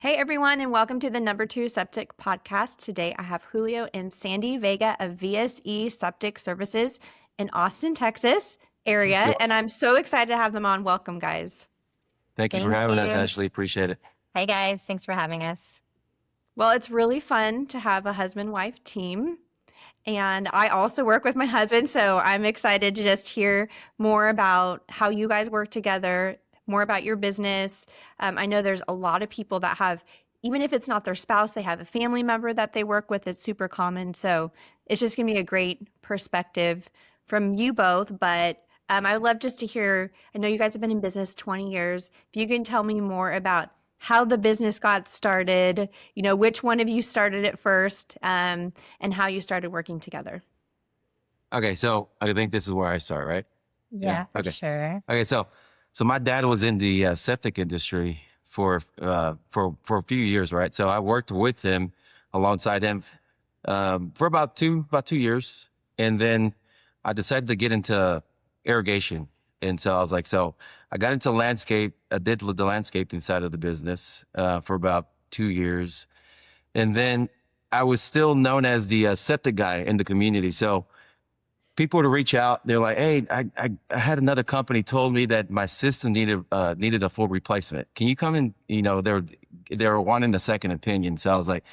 Hey everyone, and welcome to the Number 2 Septic podcast. Today I have Julio and Sandy Vega of VSE Septic Services in Austin, Texas area, So and I'm so excited to have them on. Welcome, guys. thank you for Thank having us, you. Ashley. Appreciate it. Hey guys, thanks for having us. Well, it's really fun to have a husband-wife team, and I also work with my husband, so I'm excited to just hear more about how you guys work together, more about your business. I know there's a lot of people that have, even if it's not their spouse, they have a family member that they work with. It's super common. So it's just going to be a great perspective from you both. But I would love just to hear, I know you guys have been in business 20 years. If you can tell me more about how the business got started, which one of you started it first, and how you started working together. Okay, so I think this is where I start, right? Yeah, for Okay. sure. Okay. So my dad was in the septic industry for a few years, right? So I worked with him alongside him for about two years, and then I decided to get into irrigation. And so I was like, so I got into landscape. I did the landscaping side of the business for about 2 years, and then I was still known as the septic guy in the community. So people would reach out. They're like, "Hey, I had another company told me that my system needed a full replacement. Can you come in?" They were wanting a second opinion. So I was like,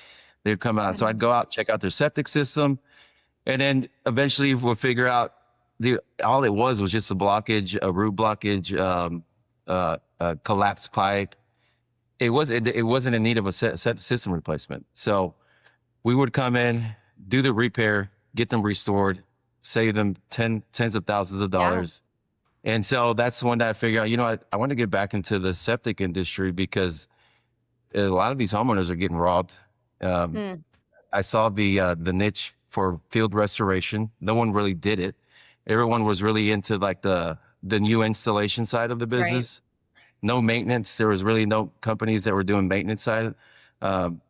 they'd come out. So I'd go out, check out their septic system, and then eventually we'll figure out all it was just a blockage, a root blockage, a collapsed pipe. It wasn't in need of a system replacement. So we would come in, do the repair, get them restored, save them tens of thousands of dollars. And so that's when I figured out, I want to get back into the septic industry because a lot of these homeowners are getting robbed. Mm. I saw the niche for field restoration. No one really did it. Everyone was really into like the new installation side of the business. No maintenance. There was really no companies that were doing maintenance side. Um,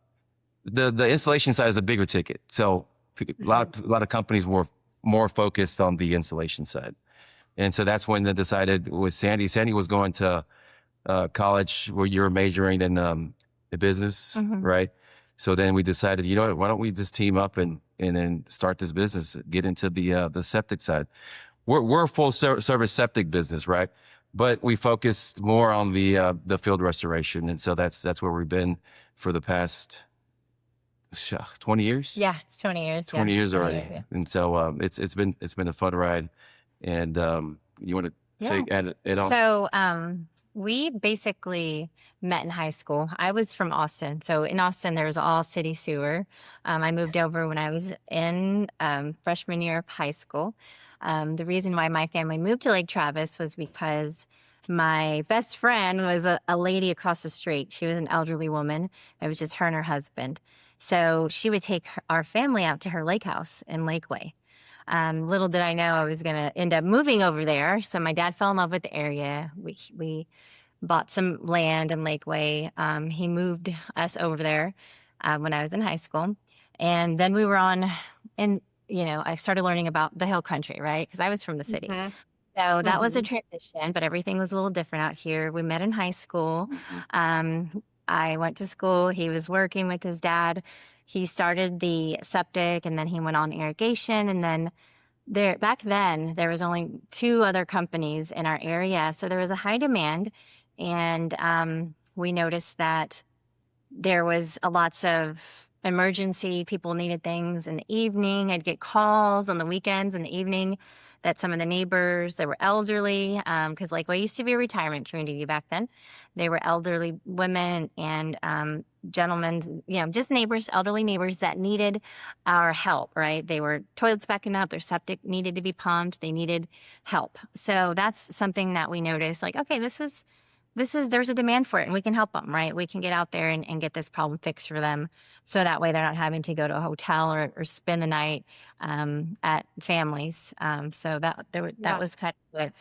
the installation side is a bigger ticket. So a lot of companies were more focused on the installation side. And so that's when they decided with Sandy. Sandy was going to college where you were majoring in business, right? So then we decided, why don't we just team up and then start this business, get into the septic side. We're a full service septic business, right? But we focused more on the field restoration, and so that's where we've been for the past 20 years. Yeah, it's 20 years. 20 yeah. years 20 already. years, yeah. And so it's been a fun ride. And you want to say add it on? So we basically met in high school. I was from Austin. So in Austin, there was all city sewer. I moved over when I was in freshman year of high school. The reason why my family moved to Lake Travis was because my best friend was a lady across the street. She was an elderly woman. It was just her and her husband. So she would take our family out to her lake house in Lakeway. Little did I know I was going to end up moving over there. So my dad fell in love with the area. We bought some land in Lakeway. He moved us over there when I was in high school. And then we were I started learning about the hill country, right? Because I was from the city. So that was a transition, but everything was a little different out here. We met in high school. I went to school. He was working with his dad. He started the septic and then he went on irrigation. And then back then there was only 2 other companies in our area. So there was a high demand. And we noticed that there was lots of emergency. People needed things in the evening. I'd get calls on the weekends in the evening that some of the neighbors, they were elderly, because Lakeway used to be a retirement community back then. They were elderly women and gentlemen, just neighbors, elderly neighbors that needed our help, right? They were toilets backing up, their septic needed to be pumped, they needed help. So that's something that we noticed, like, okay, there's a demand for it and we can help them, right? We can get out there and get this problem fixed for them. So that way they're not having to go to a hotel or spend the night at families. So that was kind of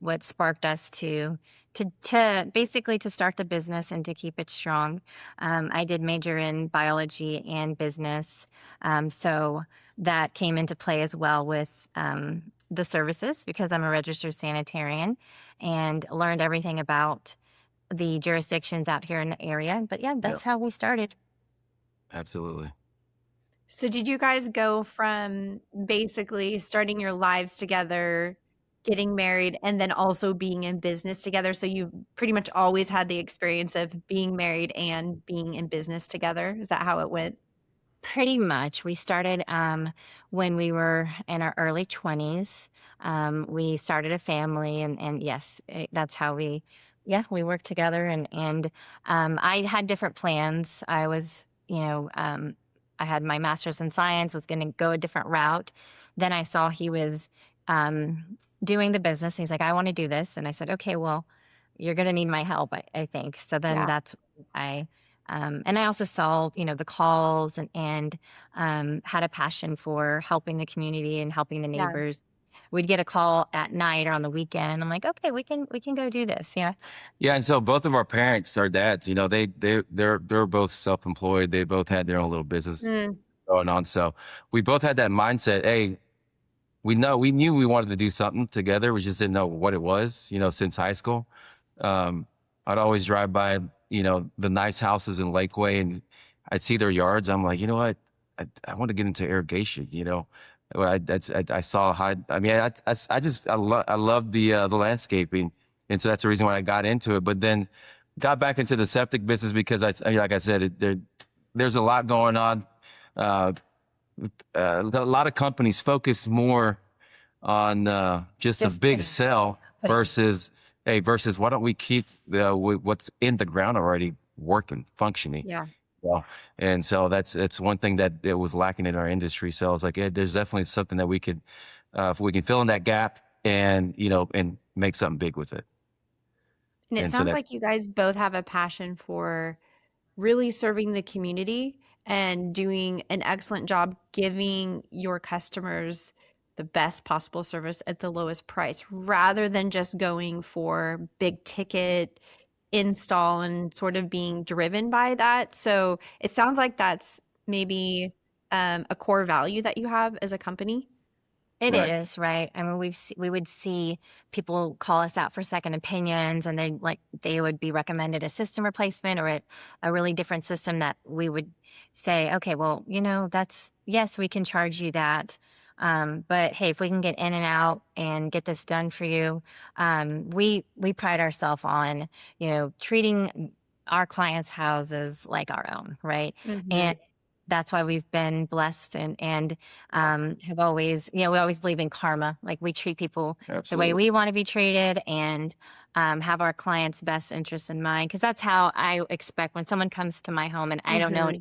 what sparked us to basically to start the business and to keep it strong. I did major in biology and business. So that came into play as well with the services because I'm a registered sanitarian and learned everything about the jurisdictions out here in the area. But yeah, Yeah, that's how we started. absolutely. So did you guys go from basically starting your lives together, getting married, and then also being in business together? So you pretty much always had the experience of being married and being in business together. Is that how it went? Pretty much. We started when we were in our early 20s. We started a family, and yes, that's how yeah, we worked together. And I had different plans. I had my master's in science, was going to go a different route. Then I saw he was doing the business. And he's like, I want to do this. And I said, okay, well, you're going to need my help, I think. So then Yeah. that's I and I also saw, the calls and had a passion for helping the community and helping the Yeah. neighbors. We'd get a call at night or on the weekend. I'm like, okay, we can go do this. Yeah. Yeah, and so both of our parents, our dads, they're both self-employed. They both had their own little business Mm, going on. So we both had that mindset. Hey, we knew we wanted to do something together. We just didn't know what it was. Since high school, um, I'd always drive by, the nice houses in Lakeway, and I'd see their yards. I'm like, you know what? I want to get into irrigation. Well, I saw how. I mean, I love the landscaping, and so that's the reason why I got into it. But then got back into the septic business because like I said, there's a lot going on. Uh, a lot of companies focus more on just a Just big putting, sell putting, versus why don't we keep what's in the ground already working, functioning. yeah. Well, and so that's one thing that it was lacking in our industry. So I was like, yeah, there's definitely something that we could, if we can fill in that gap and and make something big with it. And it And so sounds that like you guys both have a passion for really serving the community and doing an excellent job giving your customers the best possible service at the lowest price rather than just going for big ticket install and sort of being driven by that. So it sounds like that's maybe a core value that you have as a company. It right, is, right? I mean, we would see people call us out for second opinions, and they would be recommended a system replacement or a really different system that we would say, okay, well, that's yes, we can charge you that, but hey, if we can get in and out and get this done for you, we pride ourselves on treating our clients' houses like our own, right? Hmm. And that's why we've been blessed and have always, we always believe in karma. Like we treat people the way absolutely, we want to be treated and have our clients' best interests in mind. Because that's how I expect when someone comes to my home and I don't know Hmm.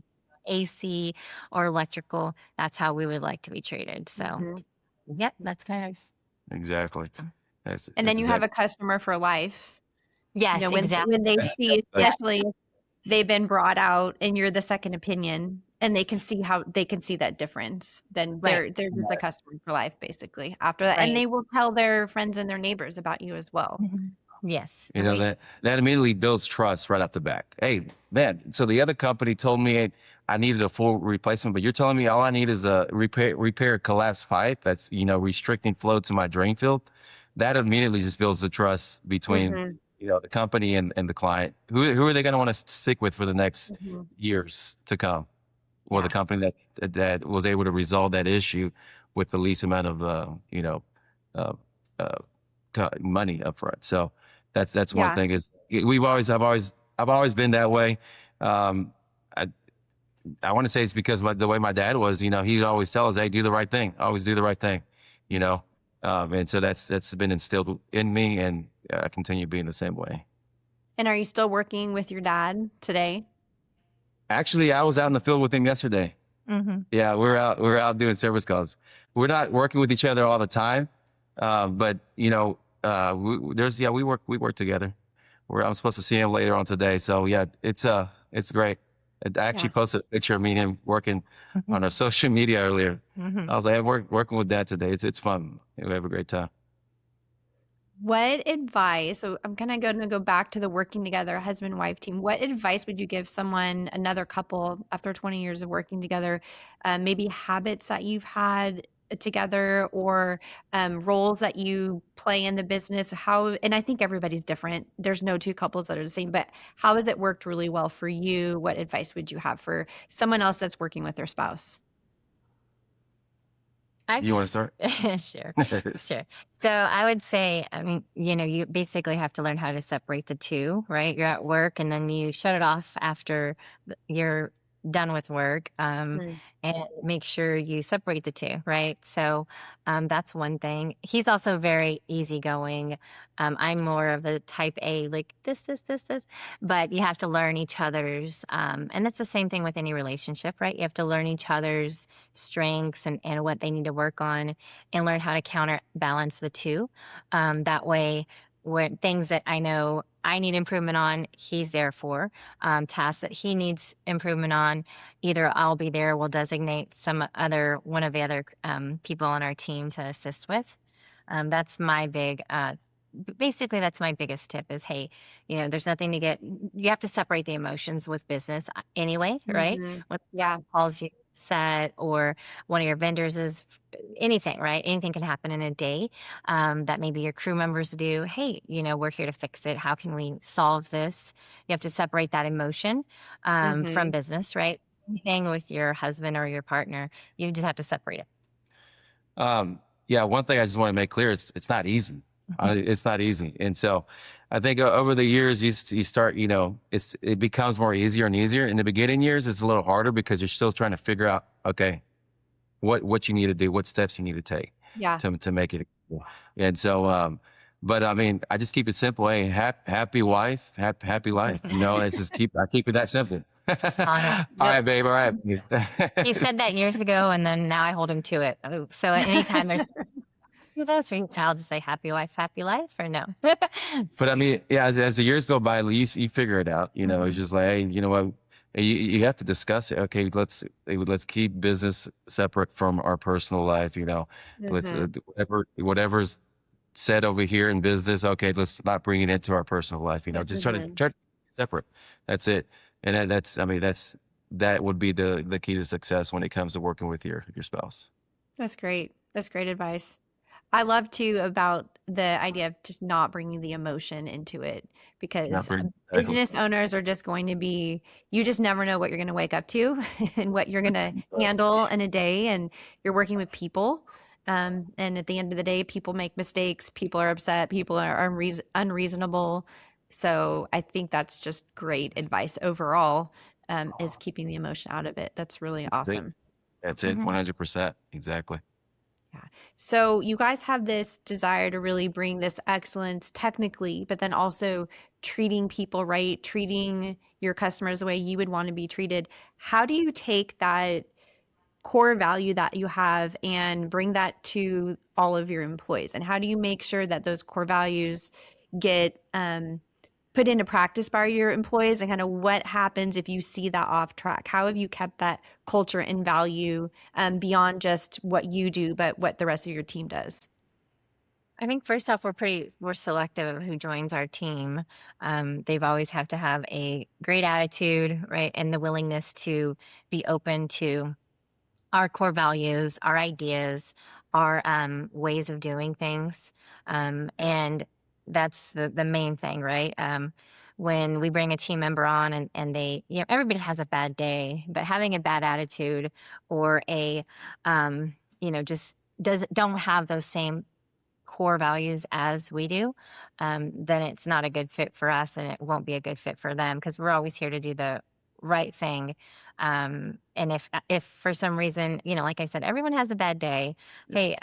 AC or electrical, that's how we would like to be treated. So, Hmm. yep, that's kind of, exactly. That's And then that's you have exactly a customer for life. yes, exactly. When they see, like, especially if they've been brought out and you're the second opinion and they can see that difference, then Right, they're just a customer for life basically after that. And right. they will tell their friends and their neighbors about you as well. Mhm. Yes, You know, that immediately builds trust right off the back. Hey, man, so the other company told me, hey, I needed a full replacement, but you're telling me all I need is a repair a collapsed pipe that's, restricting flow to my drain field. That immediately just builds the trust between, Hmm. the company and the client. Who are they going to want to stick with for the next Hmm. years to come? Or the Yeah. company that was able to resolve that issue with the least amount of, uh, uh, money up front. So that's one Yeah. thing is I've always been that way. Um, I I want to say it's because the way my dad was, he'd always tell us, "Hey, do the right thing. Always do the right thing," you know. And so that's been instilled in me, and I continue being the same way. And are you still working with your dad today? Actually, I was out in the field with him yesterday. hmm Yeah, we're out doing service calls. We're not working with each other all the time, but we work together. I'm supposed to see him later on today, so yeah, it's great. I actually Yeah. posted a picture of me and him working on our social media earlier. hmm I was like, I'm working with dad today. It's fun. We have a great time. What advice, so I'm kind of going to go back to the working together husband wife team. What advice would you give another couple after 20 years of working together? Maybe habits that you've had together, or roles that you play in the business? How, and I think everybody's different. There's no two couples that are the same, but how has it worked really well for you? What advice would you have for someone else that's working with their spouse? You want to start? Sure, sure. So I would say, I mean, you basically have to learn how to separate the two, right? You're at work and then you shut it off after you're done with work, Mm. and make sure you separate the two, right? So that's one thing. He's also very easygoing. I'm more of a type A, like this, but you have to learn each other's, and that's the same thing with any relationship, right? You have to learn each other's strengths and what they need to work on and learn how to counterbalance the two. That way, when things that I know I need improvement on, he's there for. Tasks that he needs improvement on, either I'll be there, we'll designate one of the other people on our team to assist with. That's my basically that's my biggest tip is, hey, there's nothing to get, you have to separate the emotions with business anyway, right? Hmm. When Yeah. someone calls you set or one of your vendors is anything, right? Anything can happen in a day, that maybe your crew members do. Hey, we're here to fix it. How can we solve this? You have to separate that emotion from Hmm. business, right? Same thing with your husband or your partner. You just have to separate it. Yeah, one thing I just want to make clear, it's not easy. It's not easy. And so I think over the years, you start, it becomes more easier and easier. In the beginning years, it's a little harder because you're still trying to figure out, okay, what you need to do, what steps you need to take Yeah. to make it. And so, but I mean, I just keep it simple. Hey, happy wife, happy life. I keep it that simple. Just on it. All Yep. right, babe. All right. He said that years ago, and then now I hold him to it. So anytime there's that's I'll just say happy wife, happy life, or no. But I mean, yeah, as the years go by, you figure it out. Mhm. It's just like, hey, you know what? You have to discuss it. Okay, let's keep business separate from our personal life. Let's Hmm. whatever's said over here in business. Okay, let's not bring it into our personal life. Just Hmm. try to keep it separate. That's it. And that would be the key to success when it comes to working with your spouse. That's great. That's great advice. I love too about the idea of just not bringing the emotion into it, Not because bring exactly. business owners are just going to be, you just never know what you're going to wake up to and what you're going to handle in a day. And you're working with people. And at the end of the day, people make mistakes, people are upset, people are unreasonable. So I think that's just great advice overall, is keeping the emotion out of it. That's really awesome. That's it. Mhm. 100%. Exactly. Yeah. So you guys have this desire to really bring this excellence technically, but then also treating people right, treating your customers the way you would want to be treated. How do you take that core value that you have and bring that to all of your employees? And how do you make sure that those core values get put into practice by your employees, and kind of what happens if you see that off track? How have you kept that culture and value beyond just what you do, but what the rest of your team does? I think first off, we're selective of who joins our team. They've always have to have a great attitude, right, and the willingness to be open to our core values, our ideas, our ways of doing things, and that's the main thing, right? When we bring a team member on and they, everybody has a bad day, but having a bad attitude or just don't have those same core values as we do, then it's not a good fit for us and it won't be a good fit for them because we're always here to do the right thing. And if for some reason, like I said, everyone has a bad day, hey,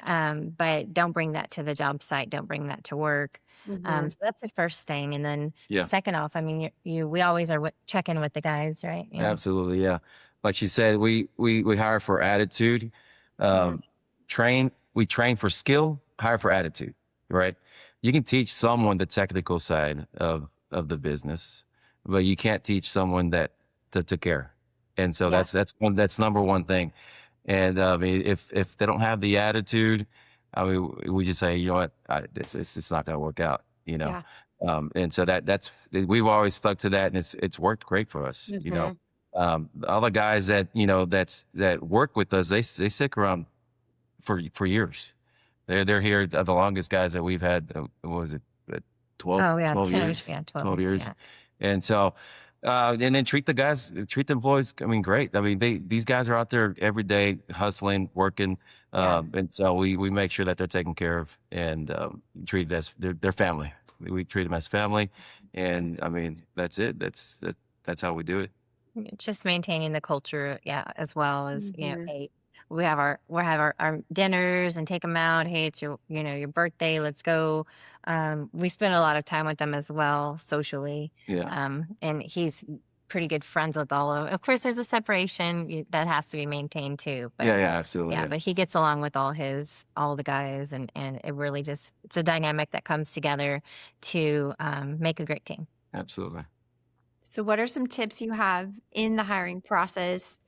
but don't bring that to the job site, don't bring that to work. Hmm. So that's the first thing. And then Yeah. second off, I mean, we always are checking with the guys, right? Absolutely, yeah. Like she said, we hire for attitude, Hmm. um, we train for skill, hire for attitude, right? You can teach someone the technical side of the business, but you can't teach someone that to care. And so Yeah. that's number one thing. And I mean, if they don't have the attitude, I mean, we just say, you know what, it's not going to work out, you know. Yeah. And so we've always stuck to that, and it's worked great for us, you know. Hmm. The other guys that that work with us, they stick around for years. They're here. The longest guys that we've had, what was it, 12, Oh yeah, 12 10 years. years, Yeah, 12 12 years. years. Yeah. And so, and then treat the employees, I mean, great. I mean, these guys are out there every day hustling, working. Yeah. And so we make sure that they're taken care of and treated as their family. We treat them as family. And I mean, that's it. That's how we do it. Just maintaining the culture, yeah, as well as, Mhm. hey, we have our dinners and take them out. Hey, it's your birthday. Let's go. We spend a lot of time with them as well socially. Yeah. And he's pretty good friends with all of them. Of course, there's a separation that has to be maintained too. But Yeah. Yeah. Absolutely. yeah, Yeah. but he gets along with all the guys, and it really it's a dynamic that comes together to make a great team. Absolutely. So, what are some tips you have in the hiring process?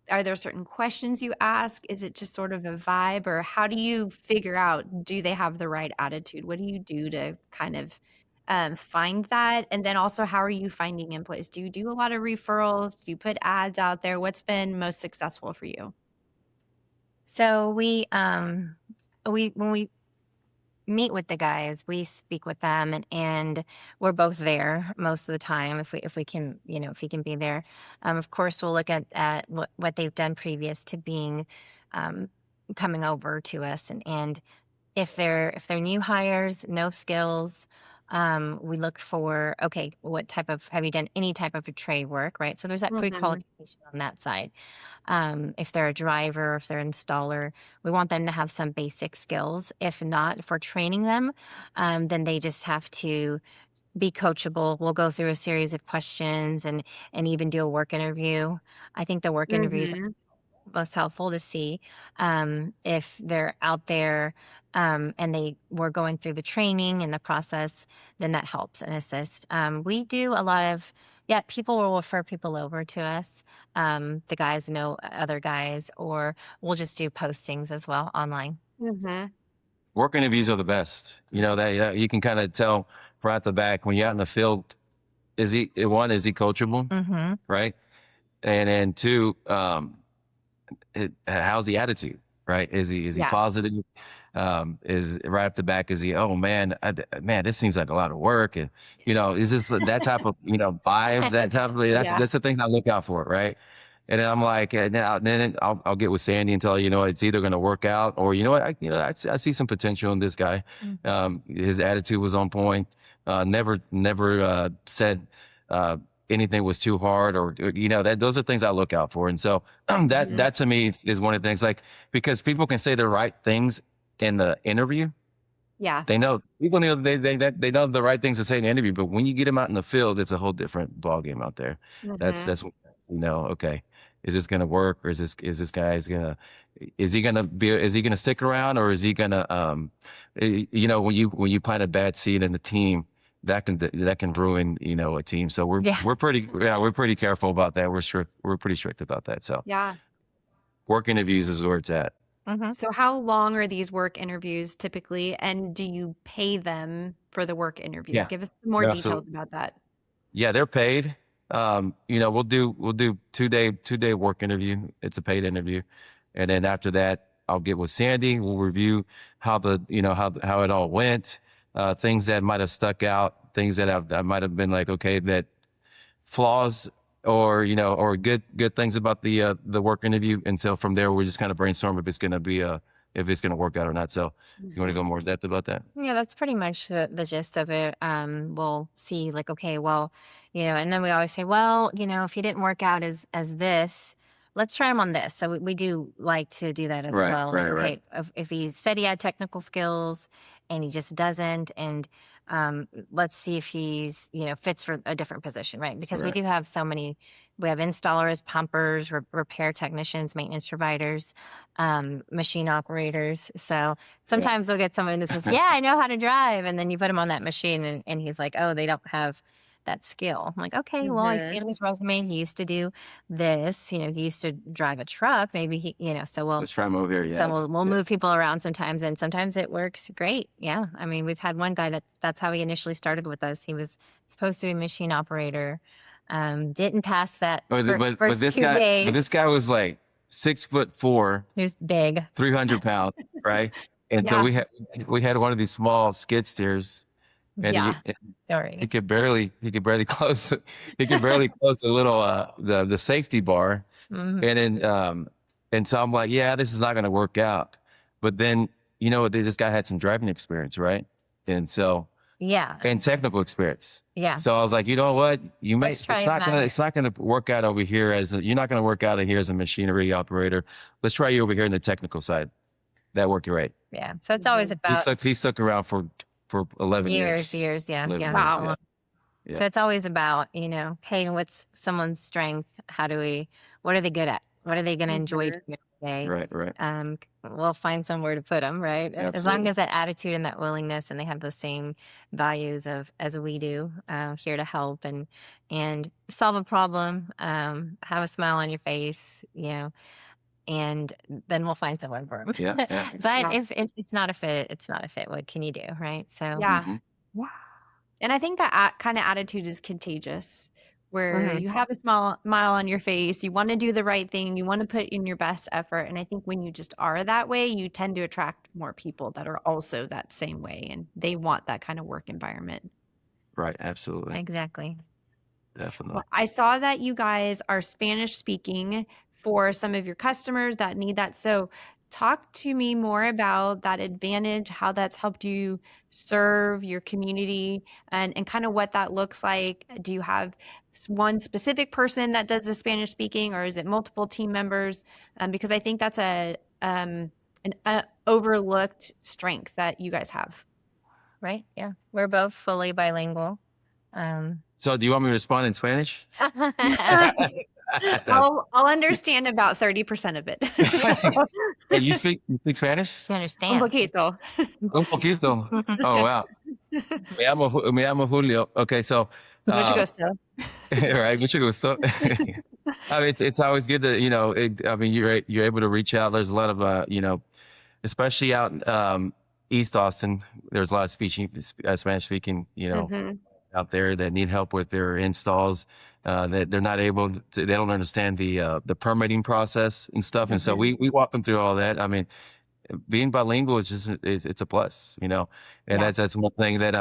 Are there certain questions you ask? Is it just sort of a vibe, or how do you figure out, do they have the right attitude? What do you do to kind of find that? And then also, how are you finding employees? Do you do a lot of referrals? Do you put ads out there? What's been most successful for you? So we when we meet with the guys, we speak with them, and we're both there most of the time if we can, if he can be there. Of course, we'll look at what they've done previous to being um, coming over to us, and if they're new hires, no skills, we look for, okay, what type of, have you done any type of a trade work, right? So there's that Mhm. pre-qualification on that side. If they're a driver, if they're an installer, we want them to have some basic skills. If not, if we're training them, then they just have to be coachable. We'll go through a series of questions and even do a work interview. I think the work interviews Mhm. most helpful to see if they're out there and they were going through the training and the process, then that helps and assists. We do a lot of, yeah, people will refer people over to us. The guys know other guys, or we'll just do postings as well online. Mhm. Work interviews are the best. You know that you can kind of tell right at the back when you're out in the field. Is he coachable, Mm-hmm. right? And then two, how's the attitude, right? Is he Yeah. positive? Is right up the back? Is he? Oh man, man, this seems like a lot of work, and is this that type of vibes? That type of Yeah. that's the thing I look out for, right? And then I'm like, and then I'll get with Sandy and tell her, it's either going to work out or I see some potential in this guy. His attitude was on point. Never said anything was too hard or that those are things I look out for. And so that Mhm. that to me is one of the things, like, because people can say the right things in the interview. Yeah. They know people know they know the right things to say in the interview, but when you get them out in the field, it's a whole different ball game out there. Mhm. That's okay. Is this gonna work, or is he gonna stick around, or is he gonna when you plant a bad seed in the team, that can ruin a team. So we're Yeah. we're pretty careful about that. We're pretty strict about that. So Yeah. work interviews is where it's at. Mm-hmm. So how long are these work interviews typically, and do you pay them for the work interview? Yeah. Give us some more No, details so about that. yeah, they're paid. We'll do 2-day work interview. It's a paid interview, and then after that, I'll get with Sandy. We'll review how how it all went, things that might have stuck out, things that might have been like, okay, that flaws, or good things about the work interview. And so from there, we're just kind of brainstorm if it's gonna work out or not. So you want to go Mhm. more in depth about that? Yeah, that's pretty much the gist of it. We'll see, like, okay, well, and then we always say, well, if he didn't work out as this, let's try him on this. So we do like to do that as Right, well. Like, right, right. okay, if he said he had technical skills and he just doesn't, and let's see if he's fits for a different position, right? Because we Right. do have so many. We have installers, pumpers, repair technicians, maintenance providers, machine operators. So Yeah. sometimes we'll get someone that says, yeah, I know how to drive. And then you put him on that machine and he's like, oh, they don't have that skill. I'm like, okay, well, I see Mhm. it on his resume. He used to do this, he used to drive a truck. Maybe so Let's try them over here. so Yes. we'll Yeah. move people around sometimes, and sometimes it works great. Yeah. I mean, we've had one guy that's how he initially started with us. He was supposed to be a machine operator. Didn't pass that But first this two guy, days. was like 6'4", Who's big. 300 pounds, right? And so Yeah. we had one of these small skid steers, and Yeah. he could barely close he could barely close the little the safety bar. Mhm. And then and so I'm like, yeah, this is not going to work out. But then this guy had some driving experience, right? And so Yeah. and technical experience. Yeah. So I was like, you know what? Let's try it out It's not gonna work out over here you're not gonna work out here as a machinery operator. Let's try you over here in the technical side. That worked great. Yeah. So it's always Mhm. about He stuck around for 11 years. years. Yeah. 11 Yeah. years, Wow. yeah. So it's always about, hey, what's someone's strength? What are they good at? What are they going to enjoy Mhm. doing every day? Right. We'll find somewhere to put them, right? As long Absolutely. as that attitude and that willingness, and they have the same values as we do, here to help and solve a problem, have a smile on your face, and then we'll find someone for them. Yeah. But Yeah. if it's not a fit, it's not a fit. What can you do, right? So, Yeah. Mhm. And I think that kind of attitude is contagious, where mhm, you have a smile on your face, you want to do the right thing, you want to put in your best effort. And I think when you just are that way, you tend to attract more people that are also that same way, and they want that kind of work environment. Right. Absolutely. exactly. Definitely. Well, I saw that you guys are Spanish speaking for some of your customers that need that. So, talk to me more about that advantage, how that's helped you serve your community, and kind of what that looks like. Do you have one specific person that does the Spanish speaking, or is it multiple team members? Because I think that's an overlooked strength that you guys have. Right? Yeah. We're both fully bilingual. Um, So do you want me to respond in Spanish? I'll understand about 30% of it. Hey, you speak Spanish? she Un understands. poquito. Un poquito. Oh wow. Me llamo Julio. Okay, so Mucho gusto. right, mucho gusto. I mean, it's always good to I mean, you're able to reach out. There's a lot of especially out in East Austin. There's a lot of Spanish speaking Mhm. out there that need help with their installs. That they're not able to. They don't understand the permitting process and stuff. And so Mhm. we walk them through all that. I mean, being bilingual is it's a plus, and Yeah. that's one thing that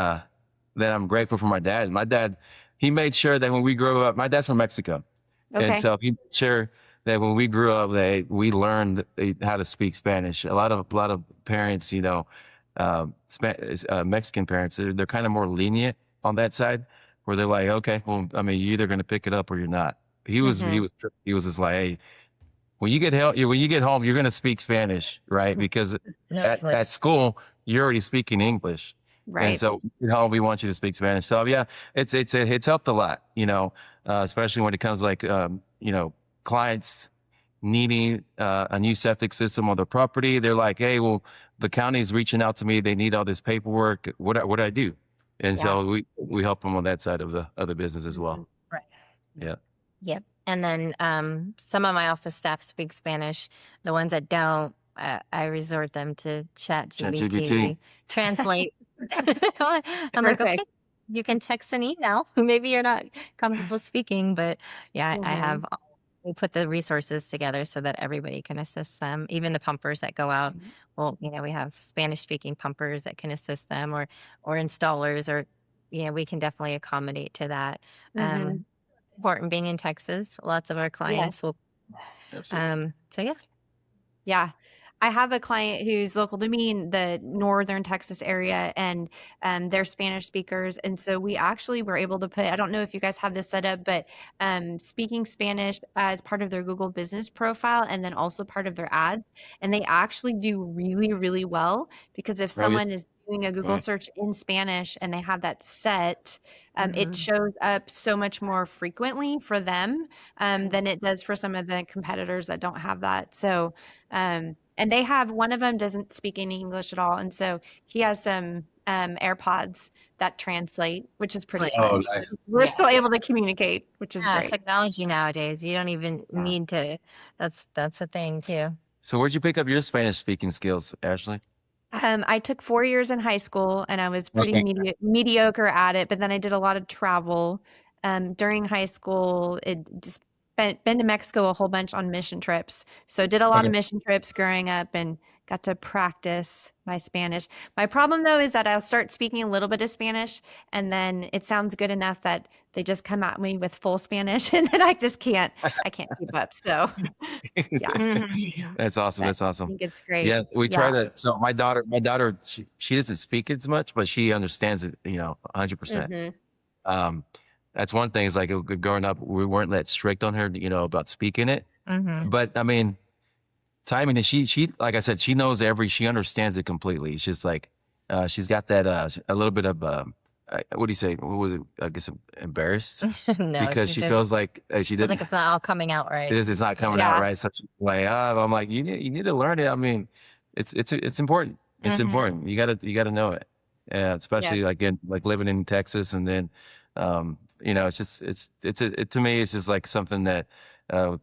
I'm grateful for my dad. My dad, he made sure that when we grew up, my dad's from Mexico, and Okay. so he made sure that when we grew up, that we learned how to speak Spanish. A lot of parents, Mexican parents, they're kind of more lenient on that side, where they're like, okay, well, I mean, you're either going to pick it up or you're not. Mhm. He was just like, hey, when you get home, you're going to speak Spanish, right? Because No at English. school, you're already speaking English. And Right. so at home, we want you to speak Spanish. So yeah, it's helped a lot, especially when it comes like, clients needing a new septic system on their property. They're like, hey, well, the county's reaching out to me. They need all this paperwork. What do I do? And Yeah. so we help them on that side of the business as well. Mhm. Right. Yeah. Yep. And then some of my office staff speak Spanish. The ones that don't, I resort them to Chat ChatGPT. GBT, translate. I'm like, okay, Perfect. you can text and email. Maybe you're not comfortable speaking, but yeah, I Mhm. have. We put the resources together so that everybody can assist them. Even the pumpers that go out. Well, we have Spanish speaking pumpers that can assist them, or installers, or we can definitely accommodate to that. Mhm. Important being in Texas. Lots of our Yeah. clients will. Absolutely. So yeah. Yeah. I have a client who's local to me in the northern Texas area, and they're Spanish speakers. And so we actually were able to put, I don't know if you guys have this set up, but speaking Spanish as part of their Google business profile and then also part of their ads. And they actually do really, really well, because if Oh yeah. someone is doing a Google Right. search in Spanish and they have that set, it Mhm. shows up so much more frequently for them than it does for some of the competitors that don't have that. So, and they have, one of them doesn't speak any English at all, and so he has some AirPods that translate, which is pretty Like, Oh, fun. nice. We're yeah. still able to communicate, which is Yeah, great. technology nowadays, you don't even Yeah. need to. That's a thing too. So where'd you pick up your Spanish speaking skills, Ashley? I took 4 years in high school, and I was pretty Okay. mediocre at it, but then I did a lot of travel during high school. It just been to Mexico a whole bunch on mission trips. So did a lot of Okay. mission trips growing up and got to practice my Spanish. My problem though is that I'll start speaking a little bit of Spanish and then it sounds good enough that they just come at me with full Spanish and then I can't keep up. So yeah, Mhm. That's awesome. but That's I awesome. think it's great. Yeah, we try Yeah. to. So my daughter, she doesn't speak as much, but she understands it. 100%. Hmm. Um, that's one thing. Is like growing up, we weren't that strict on her, about speaking it. Mhm. But I mean, timing is she like I said, she knows she understands it completely. It's just like she's got that a little bit of what do you say? What was it? I guess embarrassed No, because she she just feels like she feels didn't. like it's not all coming out right. This is not coming out Yeah. Yeah. right. Such way. I'm like, you need to learn it. I mean, it's important. It's Mhm. important. You gotta know it. Yeah. Especially like living in Texas, and then it's just to me it's just like something that uh,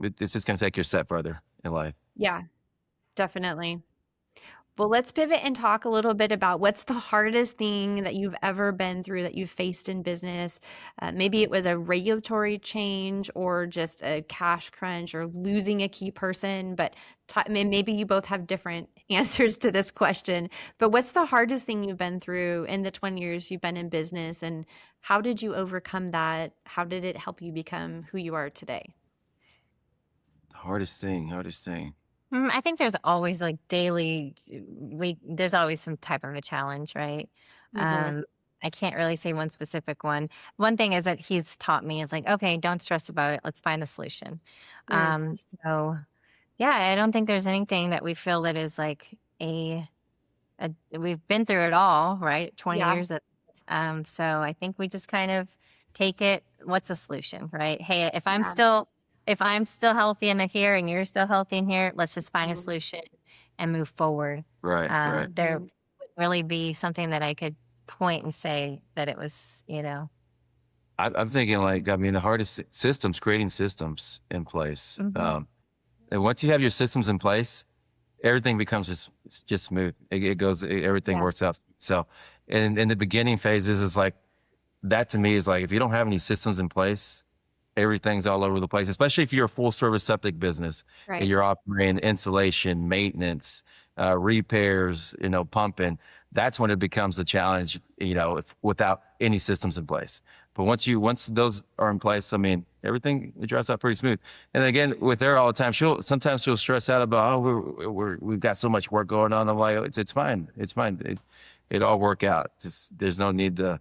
it's just gonna take you a step further in life. Yeah, definitely. Well, let's pivot and talk a little bit about what's the hardest thing that you've ever been through that you've faced in business. Maybe it was a regulatory change or just a cash crunch or losing a key person, but maybe you both have different answers to this question. But what's the hardest thing you've been through in the 20 years you've been in business, and how did you overcome that? How did it help you become who you are today? Hardest thing. I think there's always like daily there's always some type of a challenge, right? Hmm. I can't really say one specific one. One thing is that he's taught me is like, okay, don't stress about it. Let's find a solution. Mm. So yeah, I don't think there's anything that we feel that is like we've been through it all, right? 20 Yeah. years of so I think we just kind of take it, what's the solution, right? Hey, Yeah. if I'm still healthy in here and you're still healthy in here, let's just find a Mhm. solution and move forward. Right, right. There would really be something that I could point and say that it was, I'm thinking like I mean the hardest systems, creating systems in place. hmm And once you have your systems in place, everything becomes it's just smooth. Everything Yeah. works out. So, in the beginning phases, is like that to me is like if you don't have any systems in place, everything's all over the place. Especially if you're a full service septic business and Right. you're operating insulation, maintenance, repairs, pumping. That's when it becomes a challenge. Without any systems in place. But once those are in place, I mean, everything it drives out pretty smooth. And again, with her all the time, she'll stress out about, oh, we've got so much work going on. I'm like, it's fine, it's fine. It all work out. Just there's no need to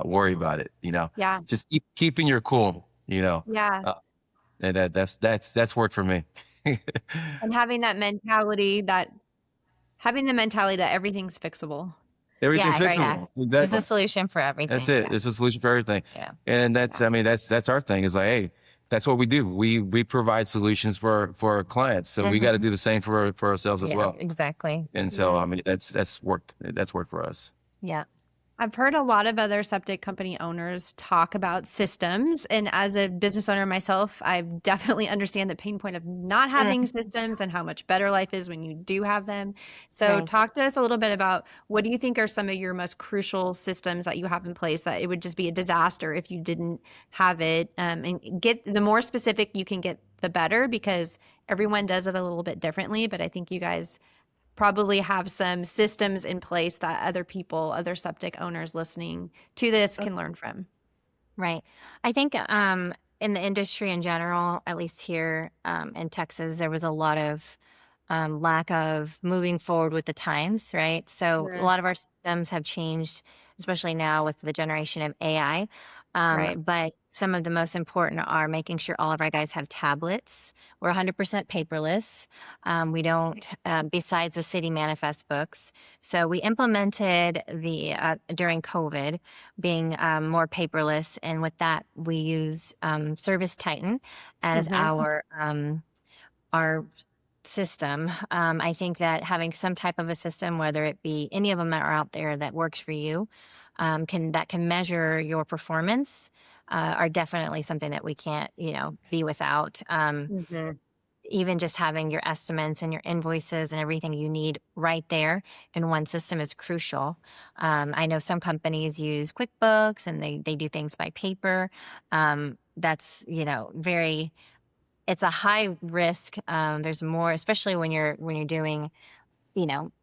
worry about it. Yeah. Just keeping your cool. Yeah. Uh, and that's worked for me. And having the mentality that everything's fixable. Everything's yeah, yeah. fixable. There's a Exactly. solution for That's everything. it. Yeah. It's a solution for everything. Yeah. And Yeah. I mean, that's our thing is like, hey, that's what we do. We provide solutions for our clients. So we got to hmm do the same for ourselves as Yeah, well. exactly. And so, I Mhm. mean, that's worked for us. Yeah. I've heard a lot of other septic company owners talk about systems. And as a business owner myself, I definitely understand the pain point of not having systems and how much better life is when you do have them. So, Right. talk to us a little bit about what do you think are some of your most crucial systems that you have in place that it would just be a disaster if you didn't have it? And the more specific you can get, the better, because everyone does it a little bit differently. But I think you guys probably have some systems in place that other septic owners listening to this can learn from. Right. I think in the industry in general, at least here in Texas, there was a lot of lack of moving forward with the times, right? So a Mm. lot of our systems have changed, especially now with the generation of AI. Right. But some of the most important are making sure all of our guys have tablets. We're 100% paperless. We don't, besides the city manifest books. So we implemented during COVID being more paperless. And with that, we use Service Titan as Hmm. our system. I think that having some type of a system, whether it be any of them that are out there that works for you, can measure your performance, are definitely something that we can't, be without. Hmm. Even just having your estimates and your invoices and everything you need right there in one system is crucial. I know some companies use QuickBooks and they do things by paper. that's, very, it's a high risk. There's more, especially when you're doing,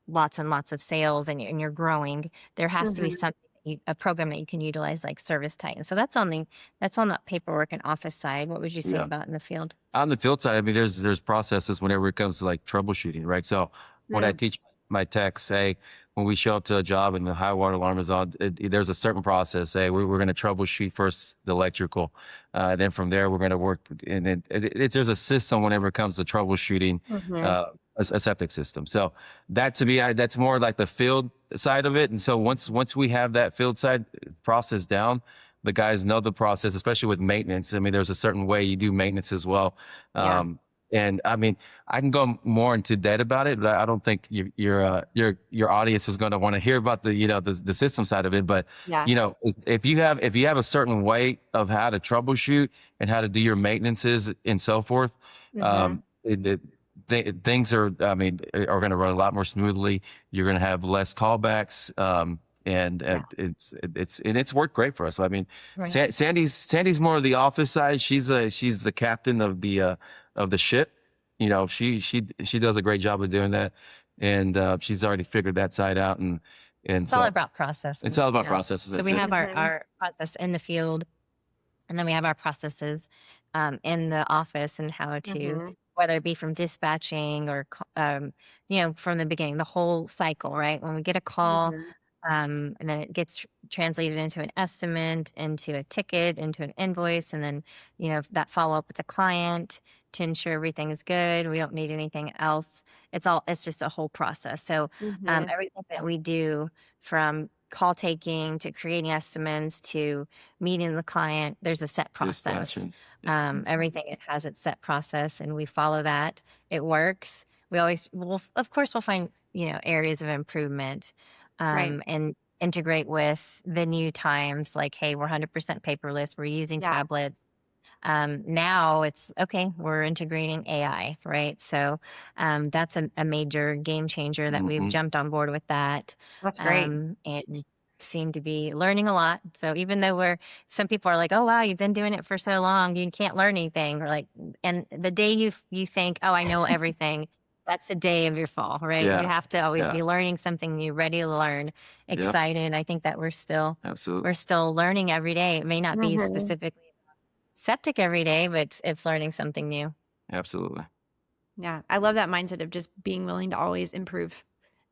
lots and lots of sales, and you're growing. There has to be Mhm. something, a program that you can utilize, like Service Titan. So that's on the paperwork and office side. What would you say Yeah. about in the field? On the field side, I mean, there's processes whenever it comes to like troubleshooting, right? So when I Mm. teach my techs, say when we show up to a job and the high water alarm is on, there's a certain process. Say we're going to troubleshoot first the electrical, then from there we're going to work, and then there's a system whenever it comes to troubleshooting Mhm. uh, a septic system. So that to me, that's more like the field side of it. And so once we have that field side process down, the guys know the process, especially with maintenance. I mean, there's a certain way you do maintenance as well. Yeah. And I mean, I can go more into depth about it, but I don't think your audience is going to want to hear about the system side of it. But Yeah. if you have a certain way of how to troubleshoot and how to do your maintenances and so forth, Mhm. things are, I mean, are going to run a lot more smoothly. You're going to have less callbacks. And Yeah. it's worked great for us. I mean, Right. Sandy's more of the office side. She's the captain of the ship. She does a great job of doing that, and she's already figured that side out. And It's all so about it's all processes. about Yeah. processes. So That's we it. have our, Mhm. our process in the field, and then we have our processes in the office, and how to, Mhm. whether it be from dispatching or, from the beginning, the whole cycle, right? When we get a call, Mhm. and then it gets translated into an estimate, into a ticket, into an invoice, and then, that follow up with the client to ensure everything is good. We don't need anything else. It's just a whole process. So Mhm. everything that we do, from call taking to creating estimates to meeting the client, there's a set process. Dispatching. Yeah. Everything, it has its set process, and we follow that. It works. Of course, we'll find, areas of improvement, Right. and integrate with the new times. Like, hey, we're 100% paperless. We're using Yeah. tablets. Now it's okay. We're integrating AI, right? So that's a major game changer that we've Hmm. jumped on board with that, That's great. and seem to be learning a lot. So even though some people are like, "Oh wow, you've been doing it for so long, you can't learn anything," or like, and the day you think, "Oh, I know everything," that's the day of your fall, right? You Yeah. have to always Yeah. be learning something new, ready to learn, Yep. excited. I think that we're still Absolutely. we're still learning every day. It may not be Mhm. specifically septic every day, but it's learning something new. Absolutely. Yeah. I love that mindset of just being willing to always improve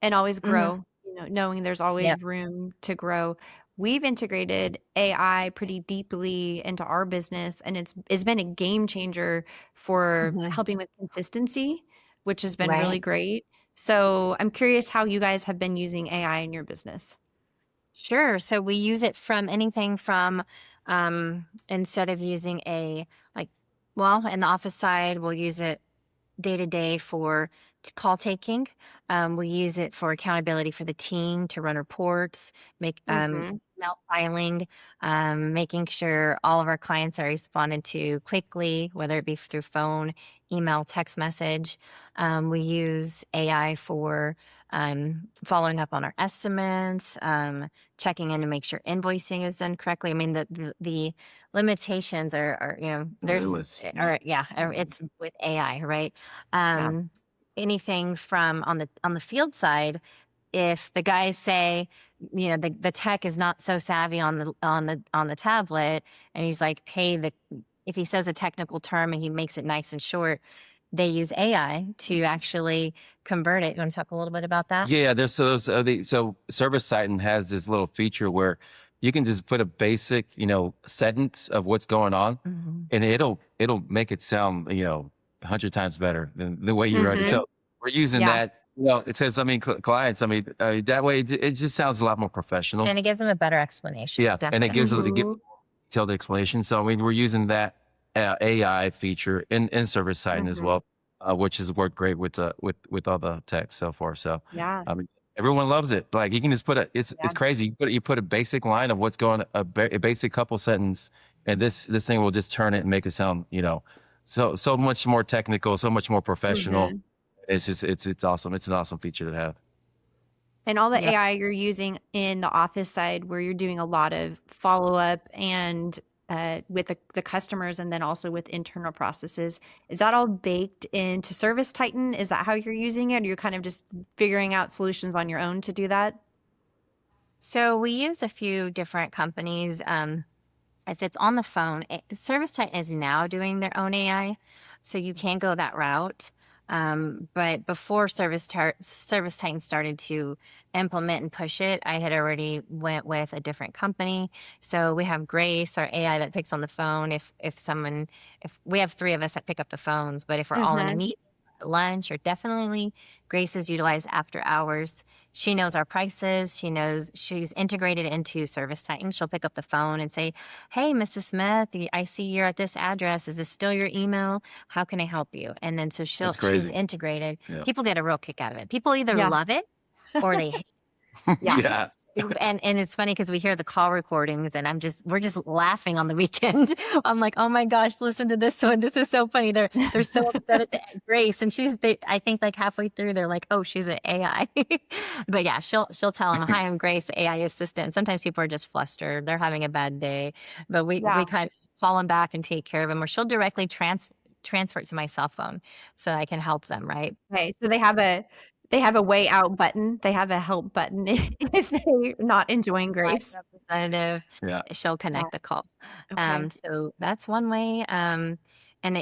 and always Mhm. grow, knowing there's always Yep. room to grow. We've integrated AI pretty deeply into our business, and it's been a game changer for Mhm. helping with consistency, which has been really Right. great. So I'm curious how you guys have been using AI in your business. Sure. So we use it from anything from, instead of using in the office side, we'll use it day to day for call taking. We use it for accountability for the team to run reports, make Mhm. email filing, making sure all of our clients are responded to quickly, whether it be through phone, email, text message. We use AI for following up on our estimates, checking in to make sure invoicing is done correctly. I mean, the limitations are, there's Limitless. Yeah. are yeah, it's with AI, right? Yeah. um Anything from on the field side, if the guys say, the tech is not so savvy on the tablet, and he's like, hey, if he says a technical term and he makes it nice and short, they use AI to actually convert it. You want to talk a little bit about that? Yeah, there's so Service Titan has this little feature where you can just put a basic, sentence of what's going on, Hmm. and it'll make it sound, 100 times better than the way you wrote it. Mhm. So we're using Yeah. that. It says, I mean, clients. I mean, that way it just sounds a lot more professional. And it gives them a better explanation, Yeah, and it gives definitely. it gives Mhm. detailed explanation. So I mean, we're using that AI feature in Service Titan as Mhm. well, which has worked great with all the text so far. So Yeah. I mean, everyone loves it. Like you can just put it's Yeah. crazy. You put a basic line of what's going a basic couple sentence, and this thing will just turn it and make it sound so much more technical, so much more professional. Mhm. It's awesome. It's an awesome feature to have. And all the Yep. AI you're using in the office side where you're doing a lot of follow-up and with the customers and then also with internal processes. Is that all baked into Service Titan? Is that how you're using it? Or you're kind of just figuring out solutions on your own to do that? So we use a few different companies. If it's on the phone, Service Titan is now doing their own AI, so you can go that route. But before Service Titan started to implement and push it, I had already went with a different company. So we have Grace, our AI that picks on the phone. If we have three of us that pick up the phones, but if we're all in a Uh-huh. meeting, lunch, or definitely Grace is utilized after hours. She knows our prices. She knows she's integrated into Service Titan. She'll pick up the phone and say, "Hey, Mrs. Smith, I see you're at this address. Is this still your email? How can I help you?" And then so That's she's crazy. integrated. Yeah. People get a real kick out of it. People either Yeah. love it or they hate Yeah. Yeah. it. And it's funny because we hear the call recordings and we're just laughing on the weekend. I'm like, "Oh my gosh, listen to this one. This is so funny." They're so upset at Grace, and I think like halfway through they're like, "Oh, she's an AI." But yeah, she'll tell them, "Hi, I'm Grace, AI assistant." Sometimes people are just flustered. They're having a bad day, but we Yeah. kind of call them back and take care of them, or she'll directly transfer it to my cell phone so I can help them, right? Okay. So they have a way out button. They have a help button if they're not enjoying Live Grace. representative, Yeah. she'll Yeah. connect the call. Okay. So that's one way.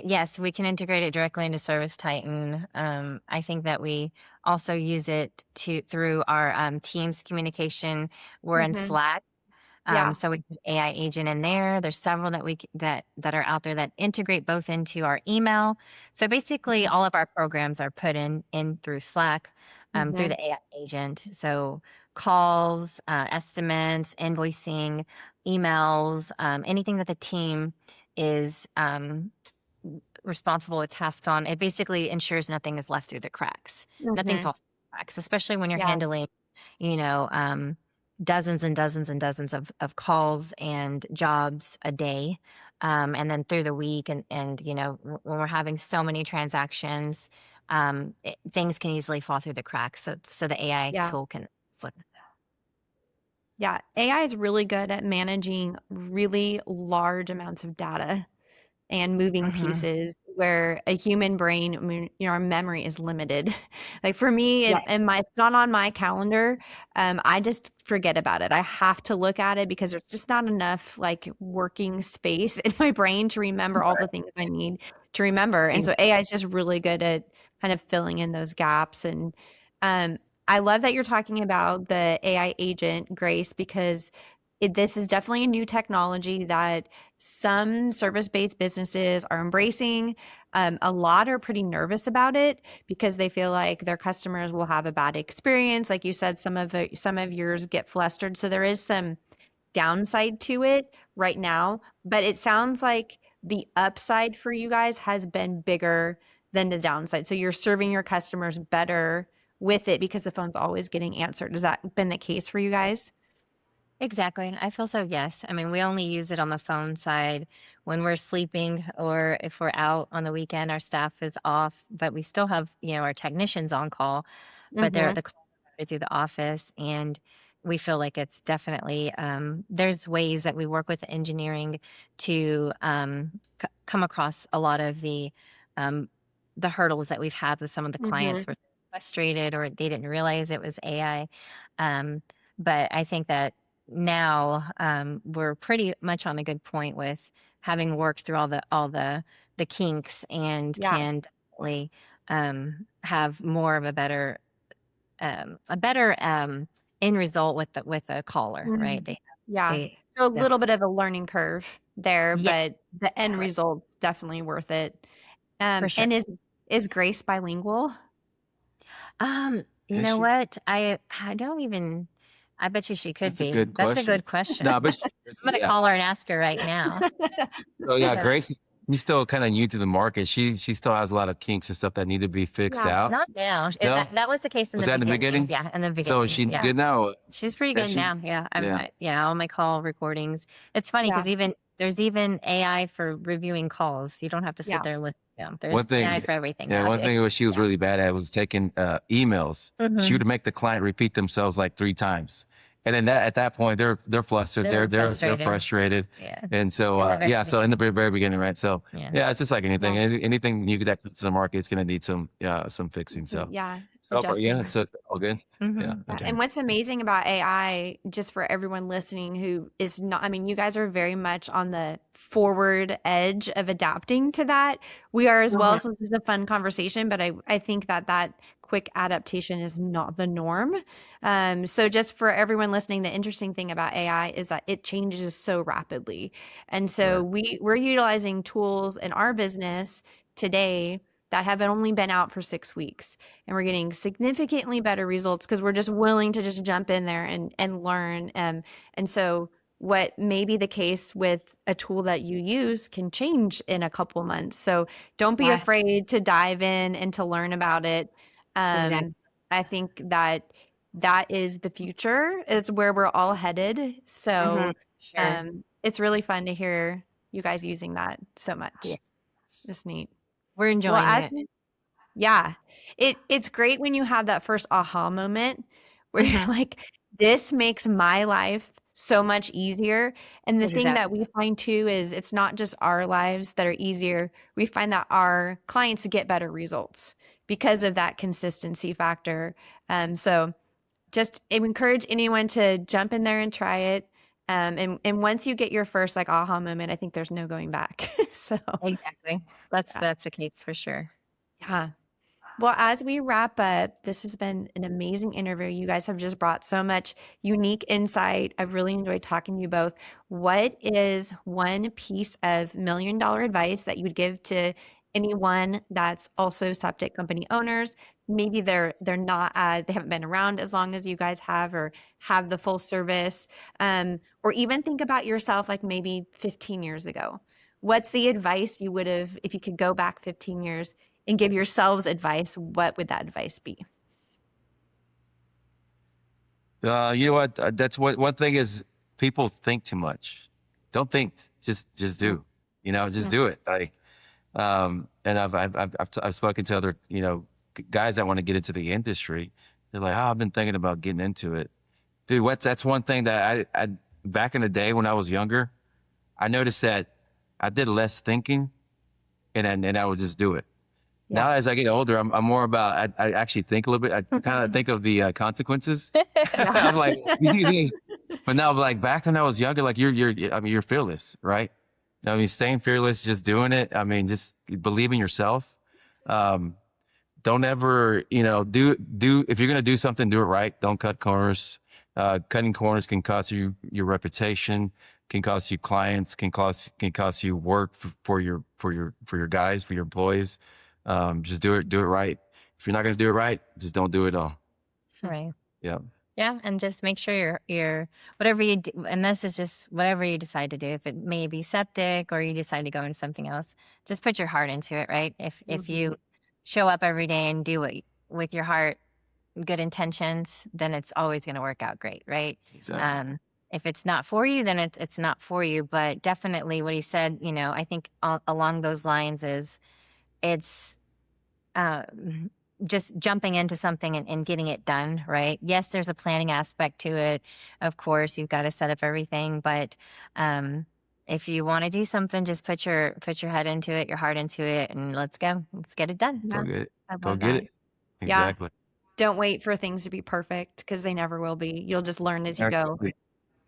Yes, we can integrate it directly into Service Titan. I think that we also use it through our Teams communication. We're in Hmm. Slack. Yeah. So we put AI agent in there. There's several that are out there that integrate both into our email. So basically, all of our programs are put in through Slack, through Hmm. the AI agent. So calls, estimates, invoicing, emails, anything that the team is responsible with tasks on. It basically ensures nothing is left through the cracks. Nothing Hmm. falls through the cracks, especially when you're Yeah. handling, you know, dozens and dozens and dozens of calls and jobs a day. And then through the week and when we're having so many transactions, things can easily fall through the cracks. So the AI Yeah. tool can slip. Yeah. AI is really good at managing really large amounts of data and moving Hmm. pieces where a human brain, I mean, our memory is limited. Like for me, Yeah. it's not on my calendar. I just forget about it. I have to look at it because there's just not enough like working space in my brain to remember all the things I need to remember. And so AI is just really good at kind of filling in those gaps. And um, I love that you're talking about the AI agent, Grace, because this is definitely a new technology that some service-based businesses are embracing. A lot are pretty nervous about it because they feel like their customers will have a bad experience. Like you said, some of yours get flustered. So there is some downside to it right now, but it sounds like the upside for you guys has been bigger than the downside. So you're serving your customers better with it because the phone's always getting answered. Has that been the case for you guys? Exactly. I feel so, yes. I mean, we only use it on the phone side when we're sleeping or if we're out on the weekend, our staff is off, but we still have, our technicians on call, but Mm-hmm. the call is routed through the office and we feel like it's definitely there's ways that we work with engineering to come across a lot of um, the hurdles that we've had with some of the Mm-hmm. clients were frustrated or they didn't realize it was AI. Um, but I think that now we're pretty much on a good point with having worked through all the kinks and Yeah. can definitely have more of a better end result with the caller, right? Mhm. Yeah. They So a the little bit of a learning curve there, yeah, but the end exactly, result's definitely worth it. for sure. And is Grace bilingual? You Is know she? what? I don't even. I bet you she could That's a be. good That's a question. good question. No, but I'm gonna yeah. call her and ask her right now. So yeah, So, Grace, she's still kind of new to the market. She still has a lot of kinks and stuff that need to be fixed Yeah. out. not now. No, That was the case in was the that in the beginning. beginning? Yeah, in the So is beginning. she Yeah. good now? She's pretty Has good she? now. Yeah. Yeah. All my call recordings. It's funny Yeah. because there's even AI for reviewing calls. You don't have to sit Yeah. there and listen to them. There's One thing, AI for everything yeah, one nowadays. thing what she was Yeah. really bad at was taking emails. She Hmm. would make the client repeat themselves like 3 times. And then at that point, they're flustered, They're they're frustrated. frustrated, Yeah. and so I love yeah. So in the everything. very beginning, right? So Yeah. yeah, it's just like anything. Yeah. Anything new that comes to the market is going to need some fixing. So Yeah, so far, yeah, adjusting. so it's all good. Yeah. Hmm. Yeah, Okay. and what's amazing about AI, just for everyone listening who is not, I mean, you guys are very much on the forward edge of adapting to that. We are as well, so this is a fun conversation, but I think that that quick adaptation is not the norm. So just for everyone listening, the interesting thing about AI is that it changes so rapidly. And so Right. we're utilizing tools in our business today that have only been out for 6 weeks, and we're getting significantly better results because we're just willing to just jump in there and learn. And so what may be the case with a tool that you use can change in a couple months. So don't be Right. afraid to dive in and to learn about it. Exactly. I think that that is the future. It's where we're all headed. So Sure. it's really fun to hear you guys using that so Yeah. much. It's neat. We're Well, enjoying as it. yeah. It's great when you have that first aha moment where you're Hmm. like, this makes my life so much easier. And the thing that Exactly. we find too is it's not just our lives that are easier. We find that our clients get better results because of that consistency factor. So just encourage anyone to jump in there and try it. And once you get your first like aha moment, I think there's no going back. So Exactly. yeah. That's the case for sure. Yeah. Well, as we wrap up, this has been an amazing interview. You guys have just brought so much unique insight. I've really enjoyed talking to you both. What is one piece of $1 million advice that you would give to anyone that's also septic company owners? Maybe they're not as they haven't been around as long as you guys have, or have the full service, or even think about yourself like maybe 15 years ago. What's the advice you would have if you could go back 15 years and give yourselves advice? What would that advice be? You know what? That's what one thing is, people think too much. Don't think, just Yeah. do. You know, just Yeah. do it. Like, and I've spoken to other, guys that want to get into the industry. They're like, oh, I've been thinking about getting into it, dude. That's one thing that I back in the day when I was younger, I noticed that I did less thinking, and I would just do it. Yeah. Now, as I get older, I'm more about, I actually think a little bit. I kind of think of the consequences. Yeah. I'm like, you do these. But now, like back when I was younger, like I mean, you're fearless, right? I mean, staying fearless, just doing it. I mean, just believe in yourself. Um, don't ever, do if you're gonna do something, do it right. Don't cut corners. Cutting corners can cost you your reputation, can cost you clients, can cost you work for your guys, for your employees. Just do it right. If you're not gonna do it right, just don't do it at all. Right. Yeah. Yeah, and just make sure you're whatever you do, and this is just whatever you decide to do. If it may be septic or you decide to go into something else, just put your heart into it, right? If Mhm. you show up every day and do with your heart, good intentions, then it's always going to work out great, right? Exactly. If it's not for you, then it's not for you. But definitely, what he said, I think along those lines is it's just jumping into something and getting it done, right? Yes, there's a planning aspect to it. Of course, you've got to set up everything, but if you want to do something, just put your head into it, your heart into it, and let's go. Let's get it done. Yeah. Go get it. I Go love get that. it. Yeah. Exactly. Don't wait for things to be perfect because they never will be. You'll just learn as you go. Exactly.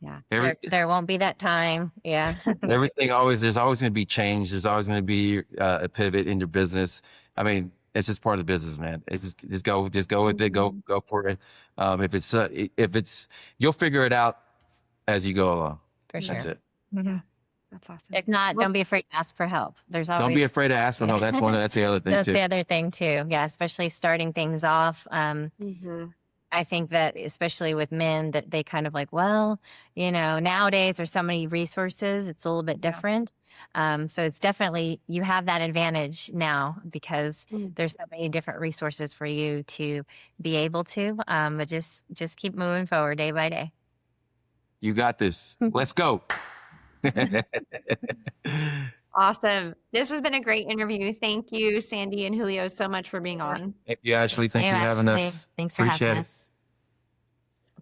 Yeah. Every There won't be that time. Yeah. everything always there's always going to be change. There's always going to be a pivot in your business. I mean, it's just part of the business, man. It just go with it. Go Mhm. go for it. If it's you'll figure it out as you go along. For That's sure. it. Yeah. That's awesome. If not, Well, don't be afraid to ask for help. There's Don't be always, afraid to ask for help. yeah. That's the other thing That's too. the other thing too. Yeah, especially starting things off. mhm. I think that especially with men that they kind of like, well, nowadays there's so many resources, it's a little bit Yeah. different. So it's definitely, you have that advantage now because Mm. there's so many different resources for you to be able to, but just keep moving forward day by day. You got this. Let's go. Awesome. This has been a great interview. Thank you, Sandy and Julio, so much for being on. Thank you, Ashley. Thank Hey, you for having Ashley, us. thanks for having Appreciate it. us.